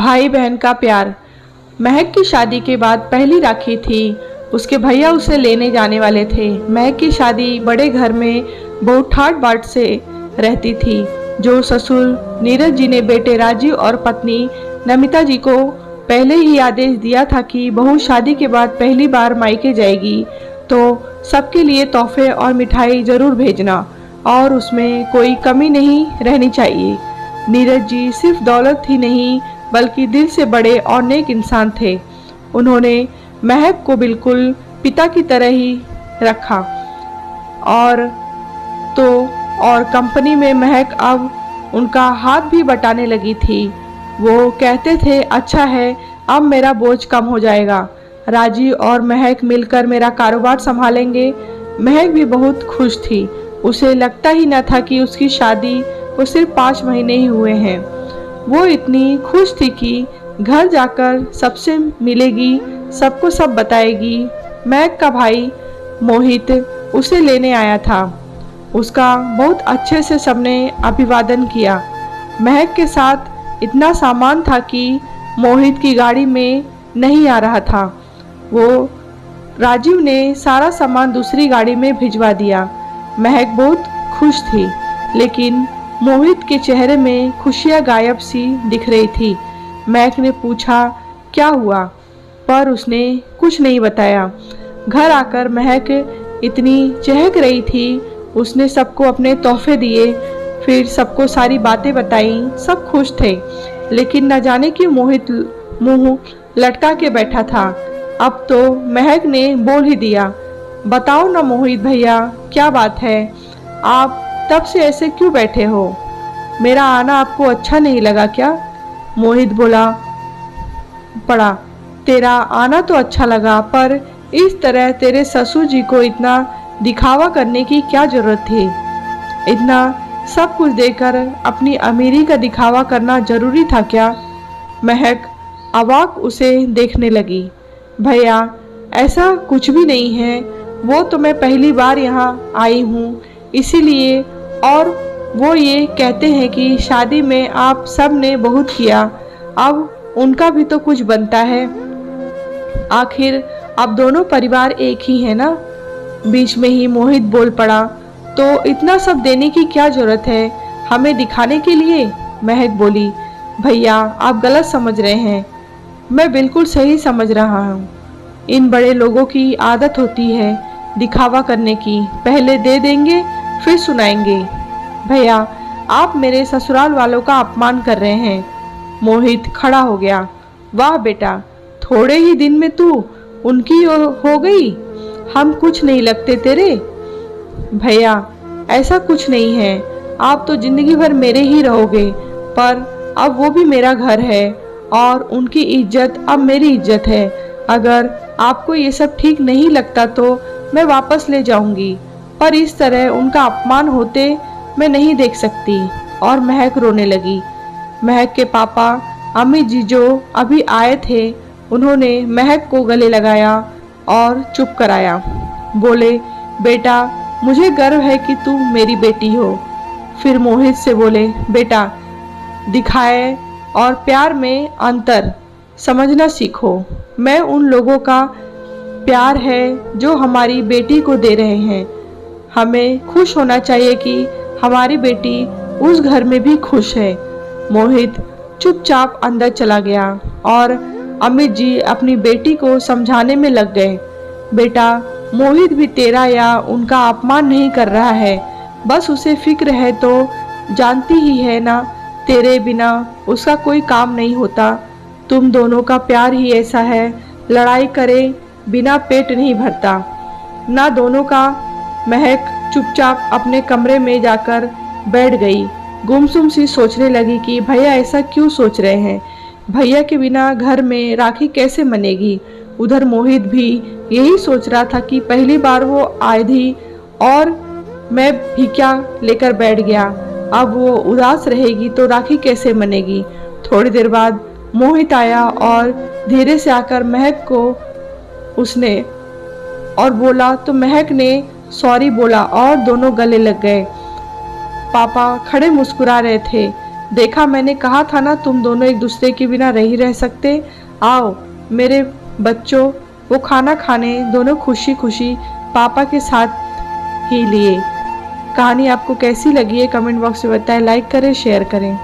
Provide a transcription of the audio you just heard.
भाई बहन का प्यार। महक की शादी के बाद पहली राखी थी। उसके भैया उसे लेने जाने वाले थे। महक की शादी बड़े घर में बहुत ठाट बाट से रहती थी। जो ससुर नीरज जी ने बेटे राजीव और पत्नी नमिता जी को पहले ही आदेश दिया था कि बहू शादी के बाद पहली बार मायके जाएगी तो सबके लिए तोहफे और मिठाई जरूर भेजना और उसमें कोई कमी नहीं रहनी चाहिए। नीरज जी सिर्फ दौलत ही नहीं बल्कि दिल से बड़े और नेक इंसान थे। उन्होंने महक को बिल्कुल पिता की तरह ही रखा और कंपनी में महक अब उनका हाथ भी बटाने लगी थी। वो कहते थे अच्छा है अब मेरा बोझ कम हो जाएगा, राजीव और महक मिलकर मेरा कारोबार संभालेंगे। महक भी बहुत खुश थी। उसे लगता ही न था कि उसकी शादी को सिर्फ 5 महीने ही हुए हैं। वो इतनी खुश थी कि घर जाकर सबसे मिलेगी, सबको सब बताएगी। महक का भाई मोहित उसे लेने आया था। उसका बहुत अच्छे से सबने अभिवादन किया। महक के साथ इतना सामान था कि मोहित की गाड़ी में नहीं आ रहा था। वो राजीव ने सारा सामान दूसरी गाड़ी में भिजवा दिया। महक बहुत खुश थी, लेकिन मोहित के चेहरे में खुशियाँ गायब सी दिख रही थी। महक ने पूछा क्या हुआ, पर उसने कुछ नहीं बताया। घर आकर महक इतनी चहक रही थी। उसने सबको अपने तोहफे दिए, फिर सबको सारी बातें बताई। सब खुश थे, लेकिन न जाने क्यों मोहित मुंह लटका के बैठा था। अब तो महक ने बोल ही दिया, बताओ ना मोहित भैया क्या बात है, आप तब से ऐसे क्यों बैठे हो? मेरा आना आपको अच्छा नहीं लगा क्या? मोहित बोला पड़ा, तेरा आना तो अच्छा लगा, पर इस तरह तेरे ससुर जी को इतना दिखावा करने की क्या जरूरत थी? इतना सब कुछ देकर अपनी अमीरी का दिखावा करना जरूरी था क्या? महक अवाक उसे देखने लगी। भैया ऐसा कुछ भी नहीं है, वो तो मैं पहली बार यहाँ आई हूँ इसीलिए, और वो ये कहते हैं कि शादी में आप सब ने बहुत किया, अब उनका भी तो कुछ बनता है। आखिर अब दोनों परिवार एक ही है ना? बीच में ही मोहित बोल पड़ा, तो इतना सब देने की क्या जरूरत है हमें दिखाने के लिए? महक बोली, भैया आप गलत समझ रहे हैं। मैं बिल्कुल सही समझ रहा हूँ। इन बड़े लोगों की आदत होती है दिखावा करने की, पहले दे देंगे फिर सुनाएंगे। भैया आप मेरे ससुराल वालों का अपमान कर रहे हैं। मोहित खड़ा हो गया। वाह बेटा, थोड़े ही दिन में तू उनकी हो गई, हम कुछ नहीं लगते तेरे? भैया ऐसा कुछ नहीं है, आप तो जिंदगी भर मेरे ही रहोगे, पर अब वो भी मेरा घर है और उनकी इज्जत अब मेरी इज्जत है। अगर आपको ये सब ठीक नहीं लगता तो मैं वापस ले जाऊंगी, पर इस तरह उनका अपमान होते मैं नहीं देख सकती। और महक रोने लगी। महक के पापा अम्मी जी जो अभी आए थे, उन्होंने महक को गले लगाया और चुप कराया। बोले, बेटा मुझे गर्व है कि तू मेरी बेटी हो। फिर मोहित से बोले, बेटा दिखाए और प्यार में अंतर समझना सीखो। मैं उन लोगों का प्यार है जो हमारी बेटी को दे रहे हैं। हमें खुश होना चाहिए कि हमारी बेटी उस घर में भी खुश है। मोहित चुपचाप अंदर चला गया और अमित जी अपनी बेटी को समझाने में लग गए। बेटा मोहित भी तेरा या उनका अपमान नहीं कर रहा है, बस उसे फिक्र है, तो जानती ही है ना तेरे बिना उसका कोई काम नहीं होता। तुम दोनों का प्यार ही ऐसा है, लड़ाई करे बिना पेट नहीं भरता ना दोनों का। महक चुपचाप अपने कमरे में जाकर बैठ गई। गुमसुम सी सोचने लगी कि भैया ऐसा क्यों सोच रहे हैं, भैया के बिना घर में राखी कैसे मनेगी। उधर मोहित भी यही सोच रहा था कि पहली बार वो आए थी और मैं भिक्षा लेकर बैठ गया, अब वो उदास रहेगी तो राखी कैसे मनेगी। थोड़ी देर बाद मोहित आया और धीरे से आकर महक को उसने और बोला, तो महक ने सॉरी बोला और दोनों गले लग गए। पापा खड़े मुस्कुरा रहे थे। देखा, मैंने कहा था ना तुम दोनों एक दूसरे के बिना रह ही रह सकते। आओ मेरे बच्चों। वो खाना खाने दोनों खुशी खुशी पापा के साथ ही लिए। कहानी आपको कैसी लगी है कमेंट बॉक्स में बताएं, लाइक करें, शेयर करें।